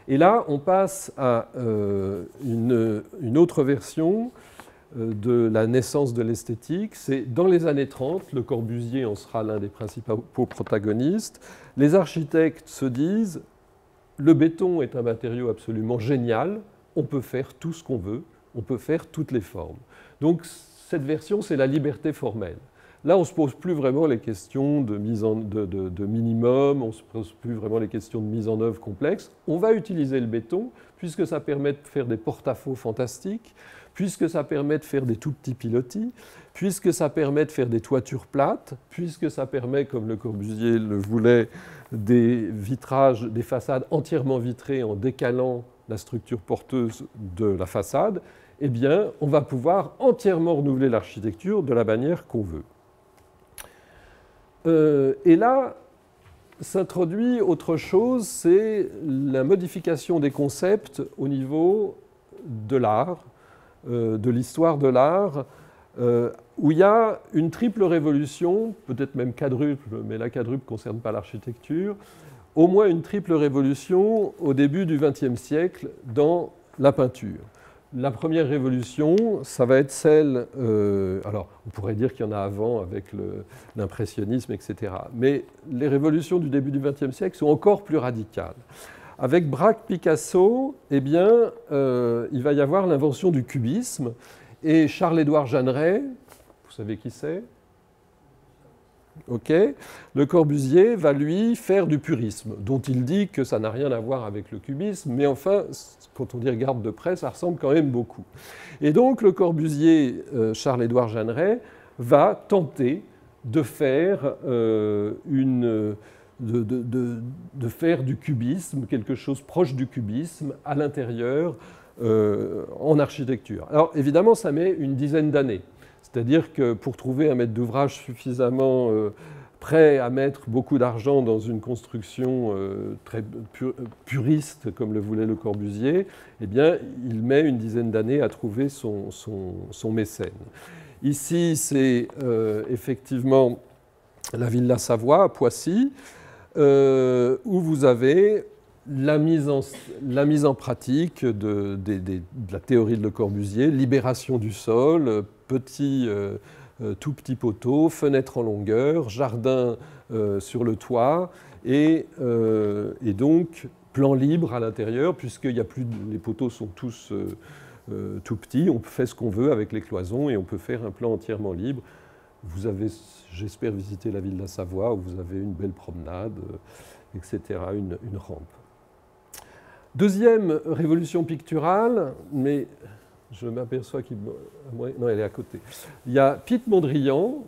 Et là, on passe à une autre version de la naissance de l'esthétique. C'est dans les années 30, Le Corbusier en sera l'un des principaux protagonistes. Les architectes se disent, le béton est un matériau absolument génial, on peut faire tout ce qu'on veut, on peut faire toutes les formes. Donc cette version, c'est la liberté formelle. Là, on ne se pose plus vraiment les questions de minimum, on ne se pose plus vraiment les questions de mise en œuvre complexe. On va utiliser le béton, puisque ça permet de faire des porte-à-faux fantastiques, puisque ça permet de faire des tout petits pilotis, puisque ça permet de faire des toitures plates, puisque ça permet, comme Le Corbusier le voulait, des vitrages, des façades entièrement vitrées en décalant la structure porteuse de la façade, eh bien, on va pouvoir entièrement renouveler l'architecture de la manière qu'on veut. Et là, s'introduit autre chose, c'est la modification des concepts au niveau de l'art, de l'histoire de l'art, où il y a une triple révolution, peut-être même quadruple, mais la quadruple ne concerne pas l'architecture, au moins une triple révolution au début du XXe siècle dans la peinture. La première révolution, ça va être celle, alors on pourrait dire qu'il y en a avant avec l'impressionnisme, etc. Mais les révolutions du début du XXe siècle sont encore plus radicales. Avec Braque Picasso, eh bien, il va y avoir l'invention du cubisme. Et Charles-Édouard Jeanneret, vous savez qui c'est ? Ok. Le Corbusier va lui faire du purisme, dont il dit que ça n'a rien à voir avec le cubisme, mais enfin, quand on y regarde de près, ça ressemble quand même beaucoup. Et donc Le Corbusier, Charles-Édouard Jeanneret, va tenter de faire, de faire du cubisme, quelque chose proche du cubisme, à l'intérieur, en architecture. Alors évidemment, ça met une dizaine d'années. C'est-à-dire que pour trouver un maître d'ouvrage suffisamment prêt à mettre beaucoup d'argent dans une construction très puriste, comme le voulait Le Corbusier, eh bien, il met une dizaine d'années à trouver son mécène. Ici, c'est effectivement la Villa Savoie, à Poissy, où vous avez la mise en pratique de la théorie de Le Corbusier, libération du sol, tout petit poteau, fenêtre en longueur, jardin sur le toit, et donc plan libre à l'intérieur, puisqu'il y a plus, les poteaux sont tous tout petits, on fait ce qu'on veut avec les cloisons et on peut faire un plan entièrement libre. Vous avez, j'espère, visité la ville de la Savoie, où vous avez une belle promenade, etc., une rampe. Deuxième révolution picturale, mais je m'aperçois qu'il... Non, elle est à côté. Il y a Piet Mondrian,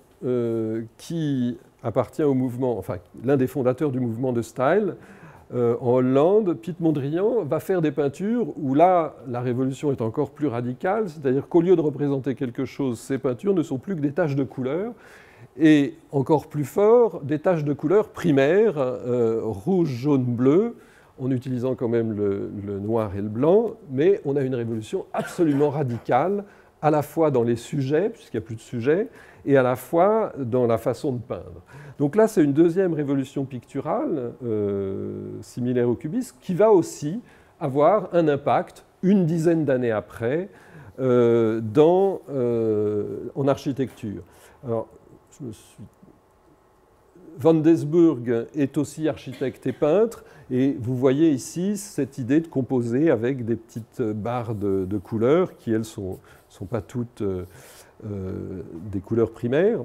qui appartient au mouvement, enfin, l'un des fondateurs du mouvement de style en Hollande. Piet Mondrian va faire des peintures où là, la révolution est encore plus radicale, c'est-à-dire qu'au lieu de représenter quelque chose, ces peintures ne sont plus que des taches de couleur, et encore plus fort, des taches de couleur primaires, rouge, jaune, bleu, en utilisant quand même le noir et le blanc, mais on a une révolution absolument radicale, à la fois dans les sujets, puisqu'il n'y a plus de sujets, et à la fois dans la façon de peindre. Donc là, c'est une deuxième révolution picturale, similaire au cubisme, qui va aussi avoir un impact, une dizaine d'années après, en architecture. Alors, Van Desburg est aussi architecte et peintre, et vous voyez ici cette idée de composer avec des petites barres de couleurs qui, elles, ne sont pas toutes des couleurs primaires,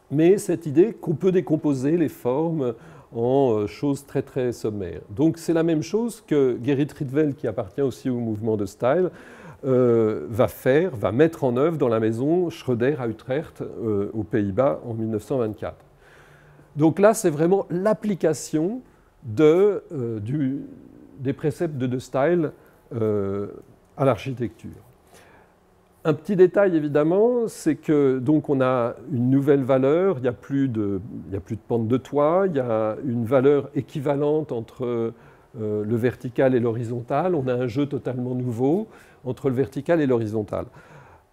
mais cette idée qu'on peut décomposer les formes en choses très très sommaires. Donc c'est la même chose que Gerrit Rietveld, qui appartient aussi au mouvement de style, va mettre en œuvre dans la maison Schroeder à Utrecht, aux Pays-Bas, en 1924. Donc là, c'est vraiment l'application des préceptes de Style à l'architecture. Un petit détail, évidemment, c'est que donc on a une nouvelle valeur, il n'y a plus de pente de toit, il y a une valeur équivalente entre le vertical et l'horizontal, on a un jeu totalement nouveau entre le vertical et l'horizontal.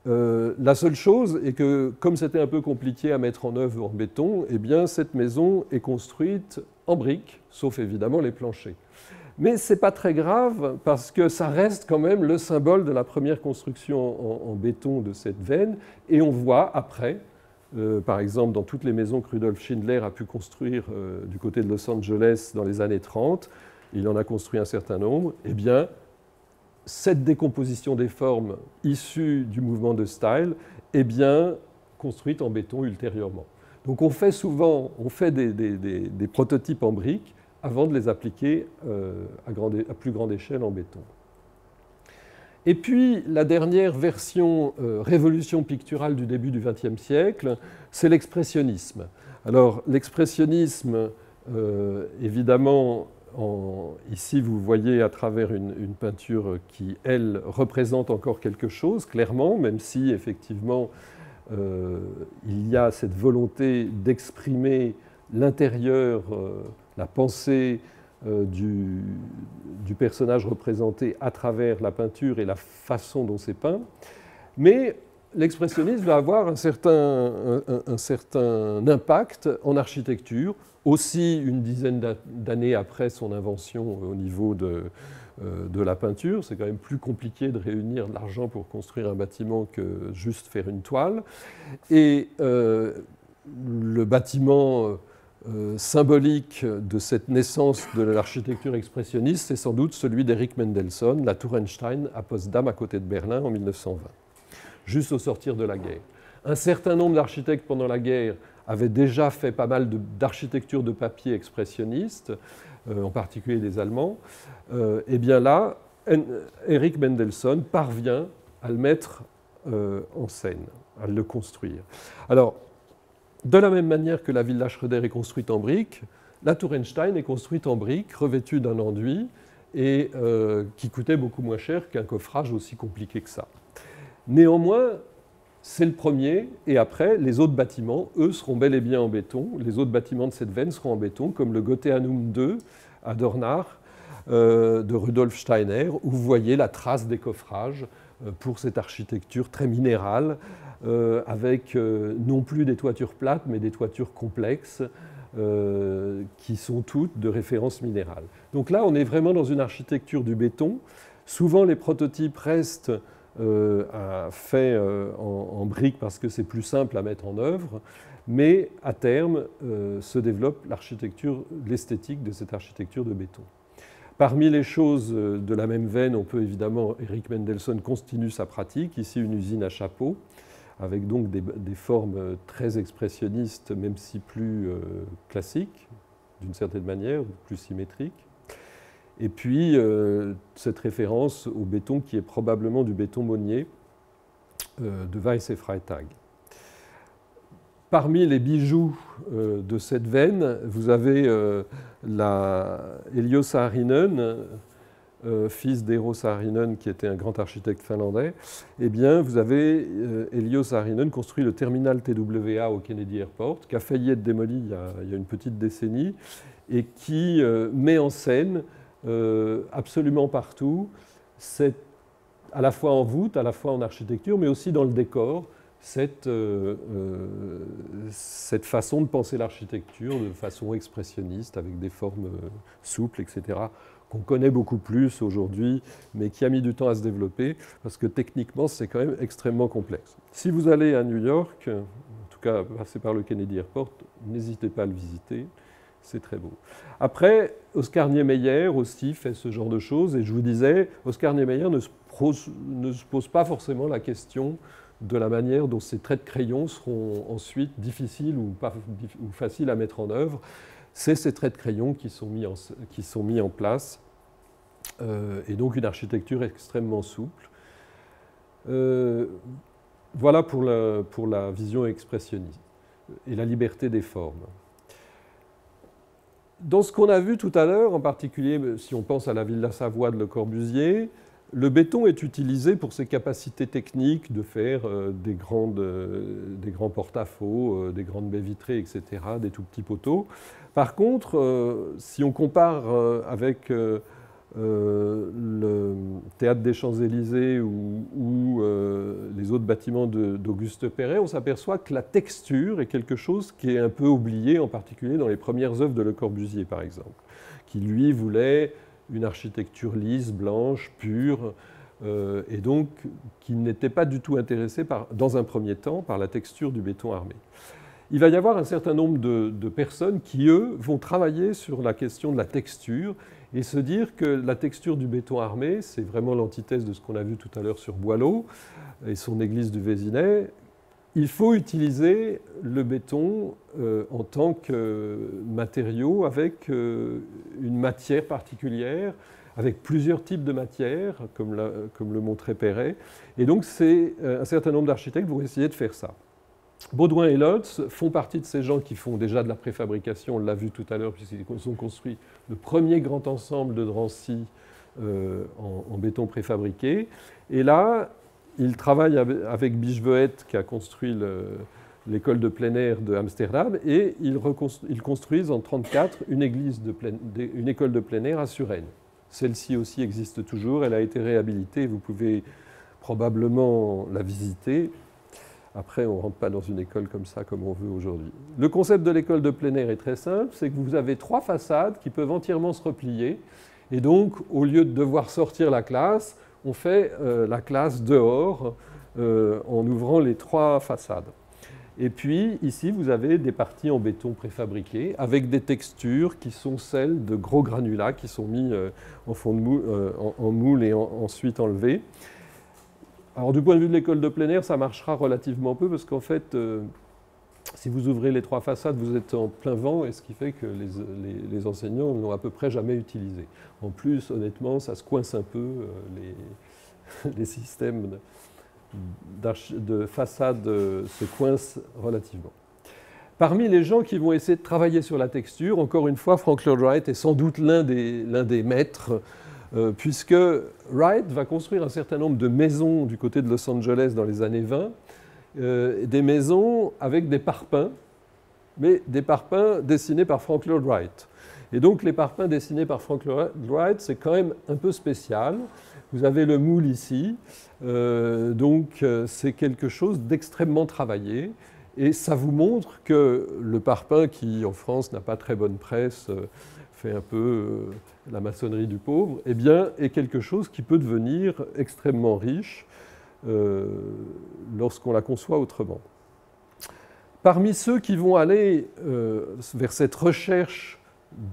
La seule chose est que, comme c'était un peu compliqué à mettre en œuvre en béton, eh bien, cette maison est construite en briques, sauf évidemment les planchers. Mais ce n'est pas très grave parce que ça reste quand même le symbole de la première construction en béton de cette veine. Et on voit après, par exemple dans toutes les maisons que Rudolf Schindler a pu construire du côté de Los Angeles dans les années 30, il en a construit un certain nombre, eh bien cette décomposition des formes issue du mouvement de Style est bien construite en béton ultérieurement. Donc on fait souvent des prototypes en briques avant de les appliquer à plus grande échelle en béton. Et puis la dernière version révolution picturale du début du XXe siècle, c'est l'expressionnisme. Alors l'expressionnisme, évidemment, ici vous voyez à travers une peinture qui, elle, représente encore quelque chose, clairement, même si effectivement il y a cette volonté d'exprimer l'intérieur, la pensée du personnage représenté à travers la peinture et la façon dont c'est peint. Mais l'expressionnisme va avoir un certain impact en architecture, aussi une dizaine d'années après son invention au niveau de la peinture. C'est quand même plus compliqué de réunir de l'argent pour construire un bâtiment que juste faire une toile. Et le bâtiment symbolique de cette naissance de l'architecture expressionniste, c'est sans doute celui d'Erich Mendelsohn, la Tour Einstein à Potsdam, à côté de Berlin, en 1920, juste au sortir de la guerre. Un certain nombre d'architectes pendant la guerre avaient déjà fait pas mal d'architecture de papier expressionniste, en particulier des Allemands. Et bien là, Erich Mendelsohn parvient à le mettre en scène, à le construire. Alors, de la même manière que la Villa Schroeder est construite en briques, la Tour Einstein est construite en briques, revêtue d'un enduit, et qui coûtait beaucoup moins cher qu'un coffrage aussi compliqué que ça. Néanmoins, c'est le premier, et après, les autres bâtiments, eux, seront bel et bien en béton. Les autres bâtiments de cette veine seront en béton, comme le Goetheanum II à Dornach, de Rudolf Steiner, où vous voyez la trace des coffrages pour cette architecture très minérale, avec non plus des toitures plates, mais des toitures complexes, qui sont toutes de référence minérale. Donc là, on est vraiment dans une architecture du béton. Souvent, les prototypes restent faits en briques parce que c'est plus simple à mettre en œuvre, mais à terme se développe l'esthétique de cette architecture de béton. Parmi les choses de la même veine, on peut évidemment, Erich Mendelsohn continue sa pratique, ici une usine à chapeau, avec donc des formes très expressionnistes, même si plus classiques, d'une certaine manière, plus symétriques. Et puis, cette référence au béton qui est probablement du béton Monnier de Weiss et Freytag. Parmi les bijoux de cette veine, vous avez Elio Saarinen, fils d'Eero Saarinen, qui était un grand architecte finlandais. Eh bien, vous avez Elio Saarinen construit le terminal TWA au Kennedy Airport, qui a failli être démoli il y a une petite décennie, et qui met en scène absolument partout, à la fois en voûte, à la fois en architecture, mais aussi dans le décor, cette façon de penser l'architecture de façon expressionniste, avec des formes souples, etc., qu'on connaît beaucoup plus aujourd'hui, mais qui a mis du temps à se développer, parce que techniquement, c'est quand même extrêmement complexe. Si vous allez à New York, en tout cas passer par le Kennedy Airport, n'hésitez pas à le visiter. C'est très beau. Après, Oscar Niemeyer aussi fait ce genre de choses. Et je vous disais, Oscar Niemeyer ne se pose pas forcément la question de la manière dont ces traits de crayon seront ensuite difficiles ou faciles à mettre en œuvre. C'est ces traits de crayon qui sont mis en place. Et donc une architecture extrêmement souple. Voilà pour la vision expressionniste et la liberté des formes. Dans ce qu'on a vu tout à l'heure, en particulier si on pense à la Villa Savoie de Le Corbusier, le béton est utilisé pour ses capacités techniques de faire des grands porte-à-faux, des grandes baies vitrées, etc., des tout petits poteaux. Par contre, si on compare avec le Théâtre des Champs-Élysées ou les autres bâtiments d'Auguste Perret, on s'aperçoit que la texture est quelque chose qui est un peu oublié, en particulier dans les premières œuvres de Le Corbusier, par exemple, qui lui voulait une architecture lisse, blanche, pure, et donc qui n'était pas du tout intéressé, dans un premier temps, par la texture du béton armé. Il va y avoir un certain nombre de personnes qui, eux, vont travailler sur la question de la texture et se dire que la texture du béton armé, c'est vraiment l'antithèse de ce qu'on a vu tout à l'heure sur Boileau et son église du Vésinet. Il faut utiliser le béton en tant que matériau avec une matière particulière, avec plusieurs types de matières, comme le montrait Perret. Et donc, un certain nombre d'architectes vont essayer de faire ça. Baudouin et Lotz font partie de ces gens qui font déjà de la préfabrication, on l'a vu tout à l'heure, puisqu'ils ont construit le premier grand ensemble de Drancy en béton préfabriqué. Et là, ils travaillent avec Bicheveët, qui a construit l'école de plein air de Amsterdam, et ils construisent en 1934 une école de plein air à Suresnes. Celle-ci aussi existe toujours, elle a été réhabilitée, vous pouvez probablement la visiter. Après, on ne rentre pas dans une école comme ça, comme on veut aujourd'hui. Le concept de l'école de plein air est très simple, c'est que vous avez 3 façades qui peuvent entièrement se replier, et donc, au lieu de devoir sortir la classe, on fait la classe dehors en ouvrant les 3 façades. Et puis, ici, vous avez des parties en béton préfabriqué avec des textures qui sont celles de gros granulats qui sont mis en fond de moule, en moule et ensuite enlevés. Alors, du point de vue de l'école de plein air, ça marchera relativement peu parce qu'en fait, si vous ouvrez les 3 façades, vous êtes en plein vent, et ce qui fait que les enseignants n'ont à peu près jamais utilisé. En plus, honnêtement, ça se coince un peu, les systèmes de façade se coincent relativement. Parmi les gens qui vont essayer de travailler sur la texture, encore une fois, Frank Lloyd Wright est sans doute l'un des maîtres, puisque Wright va construire un certain nombre de maisons du côté de Los Angeles dans les années 20, des maisons avec des parpaings, mais des parpaings dessinés par Frank Lloyd Wright. Et donc les parpaings dessinés par Frank Lloyd Wright, c'est quand même un peu spécial. Vous avez le moule ici, donc c'est quelque chose d'extrêmement travaillé. Et ça vous montre que le parpaing, qui en France n'a pas très bonne presse, fait un peu la maçonnerie du pauvre, eh bien, est quelque chose qui peut devenir extrêmement riche lorsqu'on la conçoit autrement. Parmi ceux qui vont aller vers cette recherche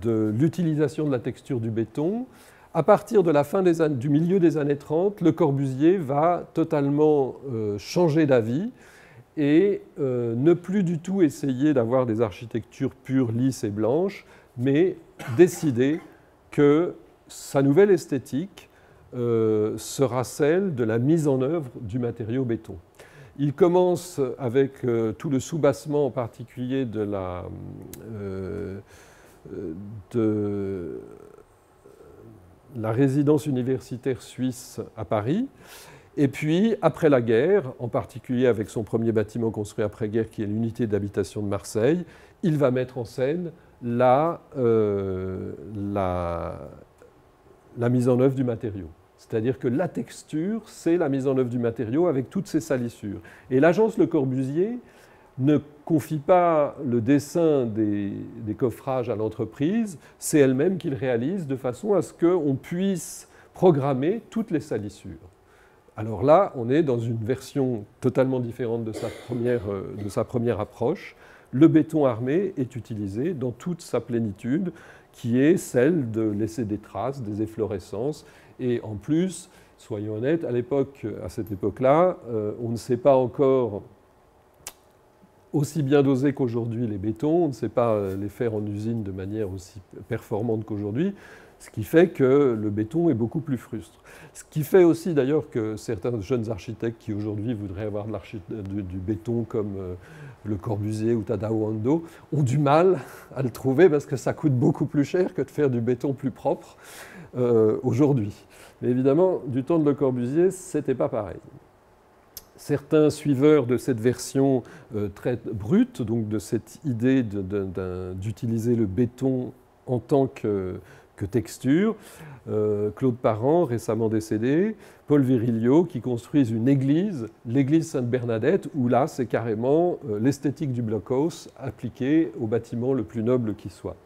de l'utilisation de la texture du béton, à partir de la fin du milieu des années 30, Le Corbusier va totalement changer d'avis et ne plus du tout essayer d'avoir des architectures pures, lisses et blanches, mais décider que sa nouvelle esthétique sera celle de la mise en œuvre du matériau béton. Il commence avec tout le soubassement, en particulier de la résidence universitaire suisse à Paris. Et puis, après la guerre, en particulier avec son premier bâtiment construit après-guerre, qui est l'unité d'habitation de Marseille, il va mettre en scène la mise en œuvre du matériau. C'est-à-dire que la texture, c'est la mise en œuvre du matériau avec toutes ses salissures. Et l'agence Le Corbusier ne confie pas le dessin des coffrages à l'entreprise, c'est elle-même qui le réalise de façon à ce qu'on puisse programmer toutes les salissures. Alors là, on est dans une version totalement différente de sa première approche. Le béton armé est utilisé dans toute sa plénitude, qui est celle de laisser des traces, des efflorescences. Et en plus, soyons honnêtes, à cette époque-là, on ne sait pas encore aussi bien doser qu'aujourd'hui les bétons, on ne sait pas les faire en usine de manière aussi performante qu'aujourd'hui, ce qui fait que le béton est beaucoup plus frustre. Ce qui fait aussi d'ailleurs que certains jeunes architectes qui aujourd'hui voudraient avoir du béton comme Le Corbusier ou Tadao Ando ont du mal à le trouver parce que ça coûte beaucoup plus cher que de faire du béton plus propre aujourd'hui. Mais évidemment, du temps de Le Corbusier, ce n'était pas pareil. Certains suiveurs de cette version très brute, donc de cette idée d'utiliser le béton en tant que texture, Claude Parent, récemment décédé, Paul Virilio, qui construisent une église, l'église Sainte-Bernadette, où là, c'est carrément l'esthétique du blockhouse appliquée au bâtiment le plus noble qui soit.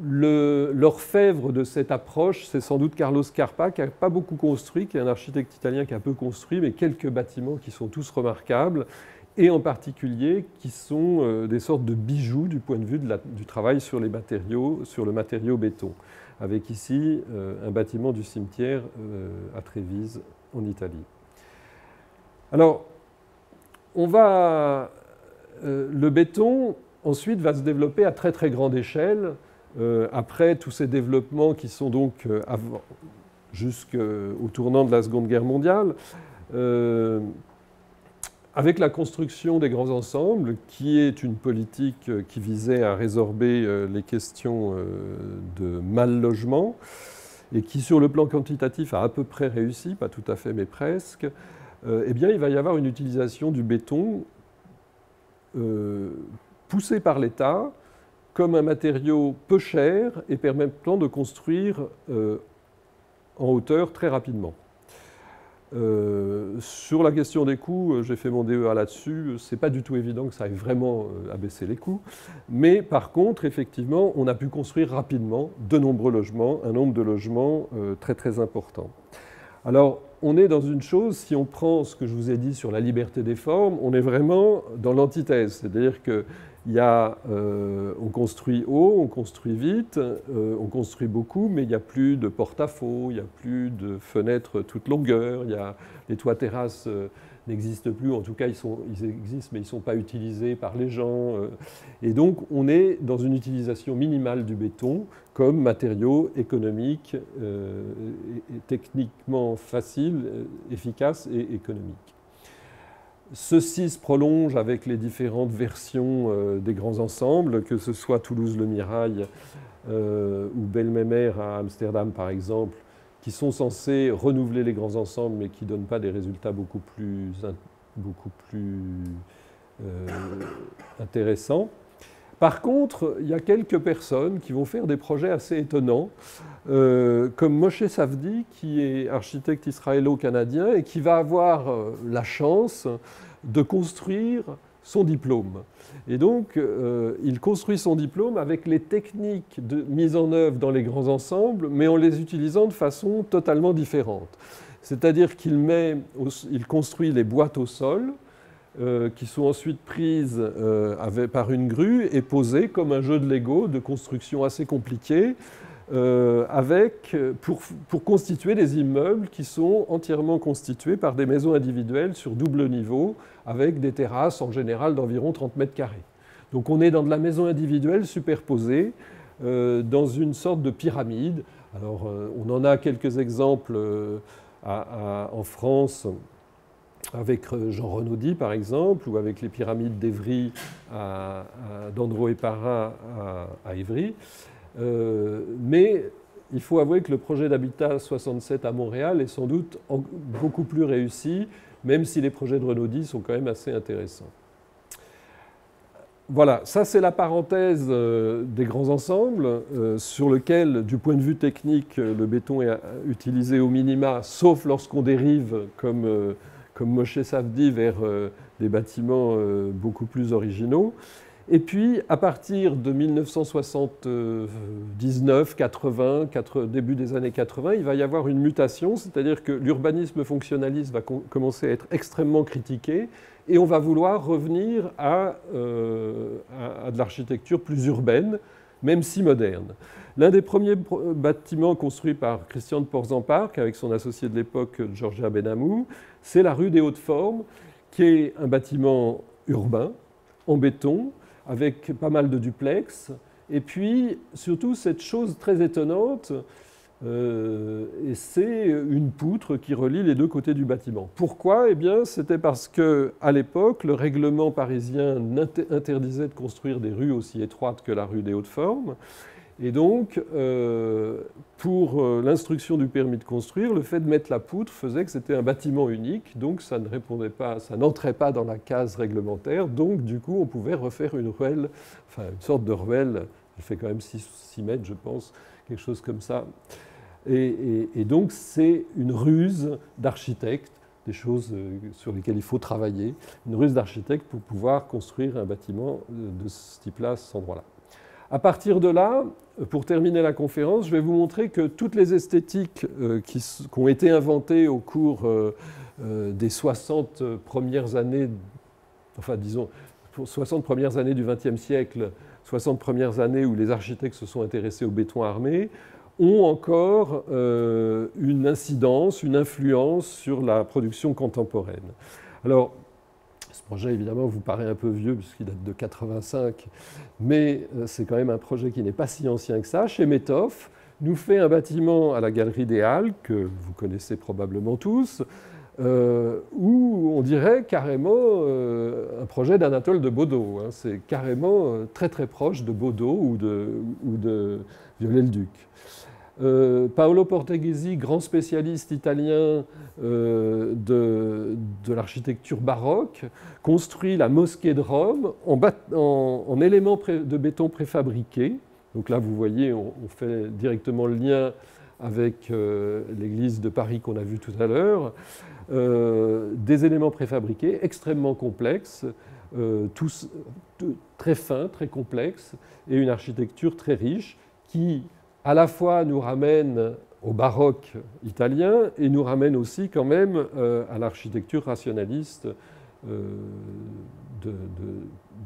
L'orfèvre de cette approche, c'est sans doute Carlo Scarpa, qui n'a pas beaucoup construit, qui est un architecte italien qui a peu construit, mais quelques bâtiments qui sont tous remarquables, et en particulier qui sont des sortes de bijoux du point de vue du travail sur les matériaux, sur le matériau béton, avec ici un bâtiment du cimetière à Trévise, en Italie. Alors, le béton, ensuite, va se développer à très très grande échelle, après tous ces développements qui sont donc jusqu'au tournant de la Seconde Guerre mondiale, avec la construction des grands ensembles, qui est une politique qui visait à résorber les questions de mal-logement, et qui, sur le plan quantitatif, a à peu près réussi, pas tout à fait, mais presque, eh bien, il va y avoir une utilisation du béton poussé par l'État comme un matériau peu cher et permettant de construire en hauteur très rapidement. Sur la question des coûts, j'ai fait mon DEA là-dessus, c'est pas du tout évident que ça aille vraiment abaisser les coûts, mais par contre, effectivement, on a pu construire rapidement de nombreux logements, un nombre de logements très très important. Alors, on est dans une chose, si on prend ce que je vous ai dit sur la liberté des formes, on est vraiment dans l'antithèse, c'est-à-dire que on construit haut, on construit vite, on construit beaucoup, mais il n'y a plus de porte-à-faux, il n'y a plus de fenêtres toute longueur, les toits terrasses n'existent plus, en tout cas ils existent, mais ils ne sont pas utilisés par les gens. Et donc on est dans une utilisation minimale du béton comme matériau économique, et techniquement facile, efficace et économique. Ceci se prolonge avec les différentes versions des grands ensembles, que ce soit Toulouse-Le Mirail ou Belmemer à Amsterdam par exemple, qui sont censés renouveler les grands ensembles mais qui ne donnent pas des résultats beaucoup plus intéressants. Par contre, il y a quelques personnes qui vont faire des projets assez étonnants, comme Moshe Safdie, qui est architecte israélo-canadien et qui va avoir la chance de construire son diplôme. Et donc, il construit son diplôme avec les techniques de mise en œuvre dans les grands ensembles, mais en les utilisant de façon totalement différente. C'est-à-dire qu'il construit les boîtes au sol, qui sont ensuite prises par une grue et posées comme un jeu de Lego de construction assez compliqué, pour constituer des immeubles qui sont entièrement constitués par des maisons individuelles sur double niveau, avec des terrasses en général d'environ 30 mètres carrés. Donc on est dans de la maison individuelle superposée, dans une sorte de pyramide. Alors on en a quelques exemples en France, avec Jean Renaudy par exemple, ou avec les pyramides d'Évry d'Andro et Parra à Évry. Mais il faut avouer que le projet d'Habitat 67 à Montréal est sans doute beaucoup plus réussi, même si les projets de Renaudy sont quand même assez intéressants. Voilà, ça c'est la parenthèse des grands ensembles, sur lequel, du point de vue technique, le béton est utilisé au minima, sauf lorsqu'on dérive, comme Moshe Safdie, vers des bâtiments beaucoup plus originaux. Et puis, à partir de 1979, 80, début des années 80, il va y avoir une mutation, c'est-à-dire que l'urbanisme fonctionnaliste va commencer à être extrêmement critiqué et on va vouloir revenir à de l'architecture plus urbaine, même si moderne. L'un des premiers bâtiments construits par Christian de Portzamparc, avec son associé de l'époque, Georgia Benamou, c'est la rue des Hautes Formes, qui est un bâtiment urbain, en béton, avec pas mal de duplex, et puis surtout cette chose très étonnante, et c'est une poutre qui relie les deux côtés du bâtiment. Pourquoi? Eh bien, c'était parce qu'à l'époque, le règlement parisien interdisait de construire des rues aussi étroites que la rue des Hautes Formes, et donc, pour l'instruction du permis de construire, le fait de mettre la poutre faisait que c'était un bâtiment unique, donc ça n'entrait pas dans la case réglementaire, donc du coup on pouvait refaire une ruelle, enfin une sorte de ruelle, elle fait quand même 6 mètres je pense, quelque chose comme ça. Et donc c'est une ruse d'architecte, des choses sur lesquelles il faut travailler, une ruse d'architecte pour pouvoir construire un bâtiment de ce type-là à cet endroit-là. À partir de là, pour terminer la conférence, je vais vous montrer que toutes les esthétiques qui ont été inventées au cours des 60 premières années, enfin disons, 60 premières années du XXe siècle, 60 premières années où les architectes se sont intéressés au béton armé, ont encore une incidence, une influence sur la production contemporaine. Alors, ce projet, évidemment, vous paraît un peu vieux puisqu'il date de 85, mais c'est quand même un projet qui n'est pas si ancien que ça. Chemetov nous fait un bâtiment à la Galerie des Halles, que vous connaissez probablement tous, où on dirait carrément un projet d'Anatole de Baudot. Hein. C'est carrément très très proche de Baudot ou de Viollet-le-Duc. Paolo Portoghesi, grand spécialiste italien de l'architecture baroque, construit la mosquée de Rome en éléments de béton préfabriqués. Donc là, vous voyez, on fait directement le lien avec l'église de Paris qu'on a vue tout à l'heure. Des éléments préfabriqués extrêmement complexes, tous très fins, très complexes, et une architecture très riche qui à la fois nous ramène au baroque italien et nous ramène aussi quand même à l'architecture rationaliste de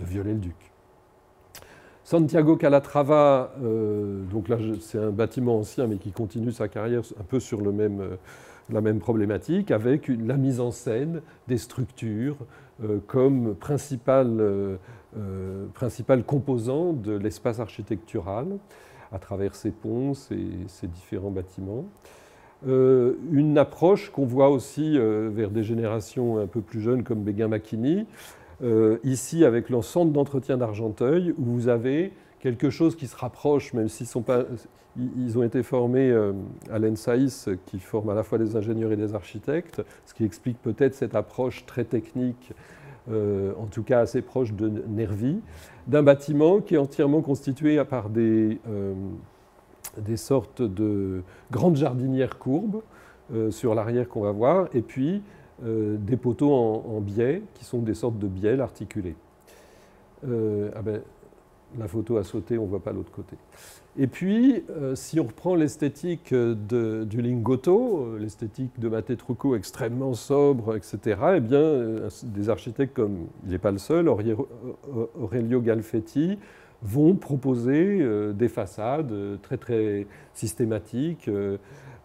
Viollet-le-Duc. Santiago Calatrava, donc là c'est un bâtiment ancien mais qui continue sa carrière un peu sur la même problématique, avec la mise en scène des structures comme principal composant de l'espace architectural, à travers ces ponts, ces différents bâtiments. Une approche qu'on voit aussi vers des générations un peu plus jeunes comme Béguin-Macchini, ici avec le centre d'entretien d'Argenteuil, où vous avez quelque chose qui se rapproche, même s'ils ils ont été formés à l'ENSAIS, qui forme à la fois des ingénieurs et des architectes, ce qui explique peut-être cette approche très technique, en tout cas assez proche de Nervi, d'un bâtiment qui est entièrement constitué par des sortes de grandes jardinières courbes sur l'arrière qu'on va voir, et puis des poteaux en biais, qui sont des sortes de bielles articulées. La photo a sauté, on ne voit pas l'autre côté. Et puis, si on reprend l'esthétique du Lingotto, l'esthétique de Mattei-Trucco extrêmement sobre, etc., eh bien, des architectes comme, il n'est pas le seul, Aurelio Galfetti, vont proposer des façades très très systématiques,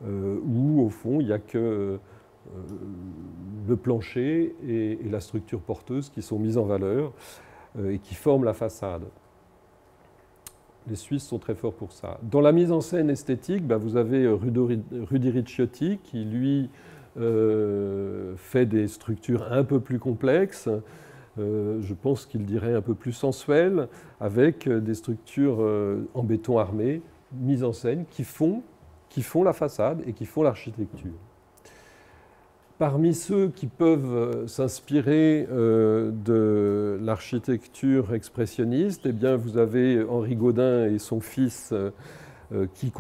où au fond, il n'y a que le plancher et la structure porteuse qui sont mises en valeur et qui forment la façade. Les Suisses sont très forts pour ça. Dans la mise en scène esthétique, vous avez Rudy Ricciotti qui, lui, fait des structures un peu plus complexes, je pense qu'il dirait un peu plus sensuelles, avec des structures en béton armé, mises en scène, qui font la façade et qui font l'architecture. Parmi ceux qui peuvent s'inspirer de l'architecture expressionniste, eh bien, vous avez Henri Gaudin et son fils qui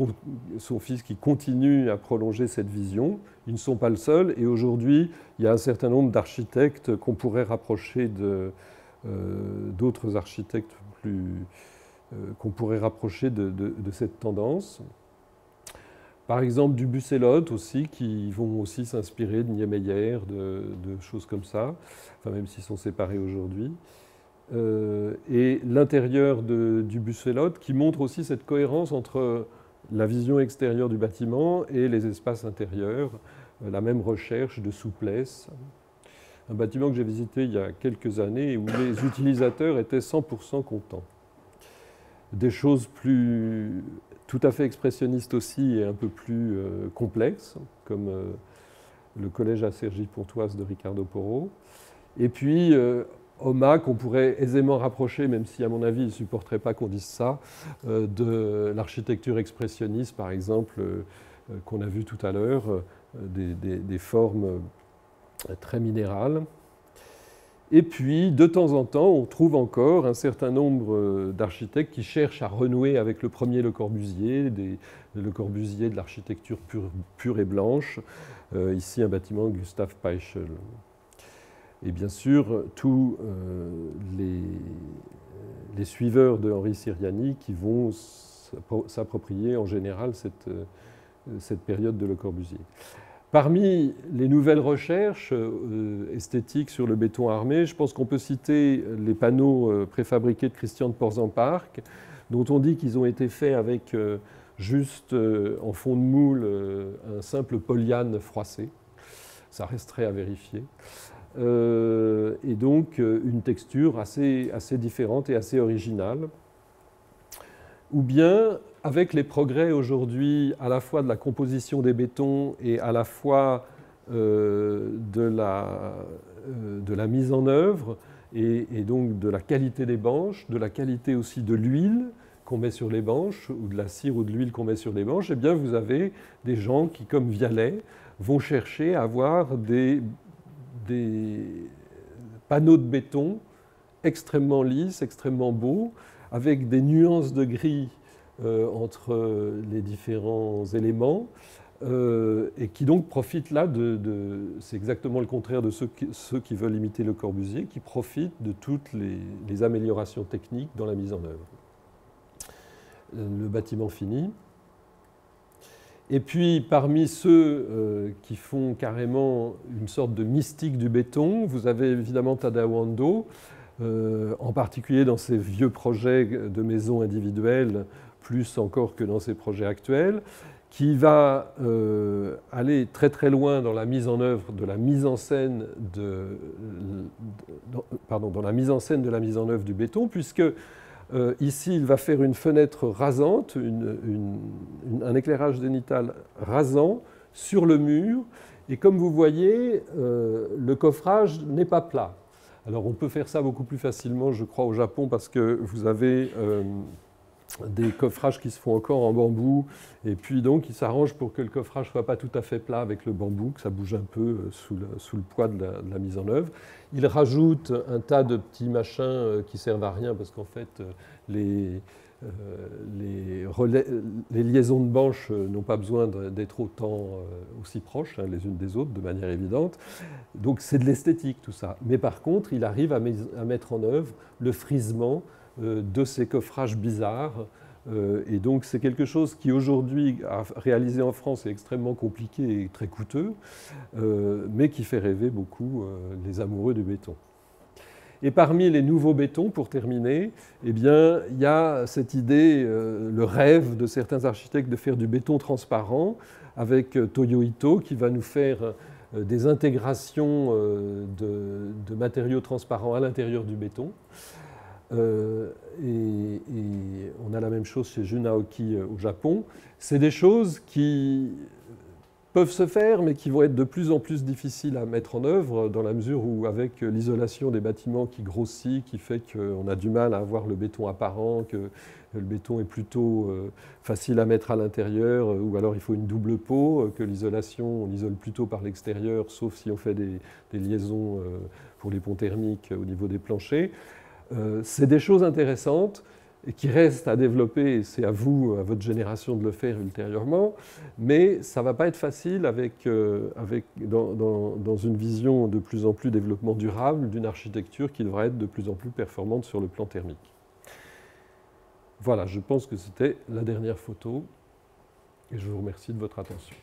continuent à prolonger cette vision. Ils ne sont pas le seul, et aujourd'hui, il y a un certain nombre d'architectes qu'on pourrait rapprocher d'autres architectes qu'on pourrait rapprocher de cette tendance. Par exemple, du Bucelot aussi, qui vont aussi s'inspirer de Niemeyer, de choses comme ça, enfin, même s'ils sont séparés aujourd'hui. Et l'intérieur du Bucelot qui montre aussi cette cohérence entre la vision extérieure du bâtiment et les espaces intérieurs, la même recherche de souplesse. Un bâtiment que j'ai visité il y a quelques années où les utilisateurs étaient 100% contents. Des choses tout à fait expressionnistes aussi et un peu plus complexes, comme le collège à Cergy-Pontoise de Ricardo Porro. Et puis Oma, qu'on pourrait aisément rapprocher, même si à mon avis il ne supporterait pas qu'on dise ça, de l'architecture expressionniste, par exemple, qu'on a vu tout à l'heure, des formes très minérales. Et puis, de temps en temps, on trouve encore un certain nombre d'architectes qui cherchent à renouer avec le premier Le Corbusier, Le Corbusier de l'architecture pure et blanche. Ici, un bâtiment de Gustav Peichel. Et bien sûr, tous les suiveurs de Henri Siriani qui vont s'approprier en général cette période de Le Corbusier. Parmi les nouvelles recherches esthétiques sur le béton armé, je pense qu'on peut citer les panneaux préfabriqués de Christian de Porzenparc, dont on dit qu'ils ont été faits avec juste en fond de moule un simple polyane froissé. Ça resterait à vérifier. Et donc une texture assez différente et assez originale. Ou bien, avec les progrès aujourd'hui à la fois de la composition des bétons et à la fois de la mise en œuvre et donc de la qualité des banches, de la qualité aussi de l'huile qu'on met sur les banches ou de la cire ou de l'huile qu'on met sur les banches, eh bien vous avez des gens qui, comme Vialet, vont chercher à avoir des panneaux de béton extrêmement lisses, extrêmement beaux, avec des nuances de gris entre les différents éléments, et qui donc profitent là c'est exactement le contraire de ceux qui veulent imiter Le Corbusier, qui profitent de toutes les améliorations techniques dans la mise en œuvre. Le bâtiment fini. Et puis, parmi ceux qui font carrément une sorte de mystique du béton, vous avez évidemment Tadao Ando, en particulier dans ses vieux projets de maisons individuelles, plus encore que dans ses projets actuels, qui va aller très très loin dans la mise en œuvre de la mise en scène dans la mise en scène de la mise en œuvre du béton, puisque ici, il va faire une fenêtre rasante, un éclairage zénital rasant sur le mur. Et comme vous voyez, le coffrage n'est pas plat. Alors, on peut faire ça beaucoup plus facilement, je crois, au Japon, parce que vous avez des coffrages qui se font encore en bambou. Et puis, donc, ils s'arrangent pour que le coffrage ne soit pas tout à fait plat avec le bambou, que ça bouge un peu sous le poids de la mise en œuvre. Il rajoute un tas de petits machins qui servent à rien parce qu'en fait, les liaisons de banches n'ont pas besoin d'être aussi proches les unes des autres de manière évidente. Donc c'est de l'esthétique tout ça. Mais par contre, il arrive à mettre en œuvre le frisement de ces coffrages bizarres. Et donc c'est quelque chose qui aujourd'hui, à réaliser en France, est extrêmement compliqué et très coûteux, mais qui fait rêver beaucoup les amoureux du béton. Et parmi les nouveaux bétons, pour terminer, eh bien, il y a cette idée, le rêve de certains architectes de faire du béton transparent, avec Toyo Ito qui va nous faire des intégrations de matériaux transparents à l'intérieur du béton. Et on a la même chose chez Jun Aoki au Japon. C'est des choses qui peuvent se faire, mais qui vont être de plus en plus difficiles à mettre en œuvre, dans la mesure où, avec l'isolation des bâtiments qui grossit, qui fait qu'on a du mal à avoir le béton apparent, que le béton est plutôt facile à mettre à l'intérieur, ou alors il faut une double peau, que l'isolation, on l'isole plutôt par l'extérieur, sauf si on fait des liaisons pour les ponts thermiques au niveau des planchers. C'est des choses intéressantes et qui restent à développer, et c'est à vous, à votre génération, de le faire ultérieurement, mais ça ne va pas être facile dans une vision de plus en plus développement durable d'une architecture qui devra être de plus en plus performante sur le plan thermique. Voilà, je pense que c'était la dernière photo, et je vous remercie de votre attention.